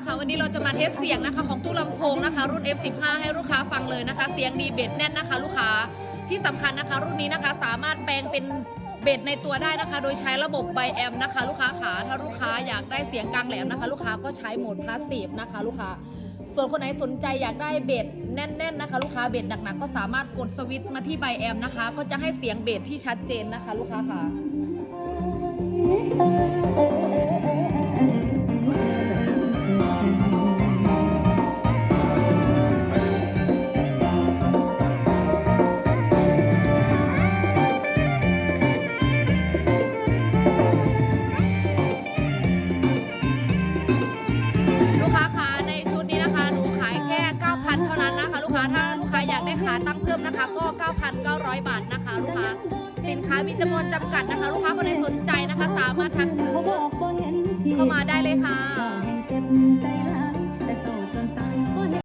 ค่ะวันนี้เราจะมาเทสเสียงนะคะของตู้ลำโพงนะคะรุ่น F15 ให้ลูกค้าฟังเลยนะคะเสียงดีเบสแน่นนะคะลูกค้าที่สำคัญนะคะรุ่นนี้นะคะสามารถแปลงเป็นเบสในตัวได้นะคะโดยใช้ระบบไบแอมนะคะลูกค้าขาถ้าลูกค้าอยากได้เสียงกลางแหลมนะคะลูกค้าก็ใช้โหมดพาสซีฟนะคะลูกค้าส่วนคนไหนสนใจอยากได้เบสแน่นๆนะคะลูกค้าเบสหนักๆก็สามารถกดสวิตช์มาที่ไบแอมนะคะก็จะให้เสียงเบสที่ชัดเจนนะคะลูกค้าค่ะเท่านั้นนะคะลูกค้าถ้าลูกค้าอยากได้ขาตั้งเพิ่มนะคะก็ 9,900 บาทนะคะลูกค้าสินค้ามีจำนวนจำกัดนะคะลูกค้าคนไหนสนใจนะคะสามารถทักซื้อเข้ามาได้เลยค่ะ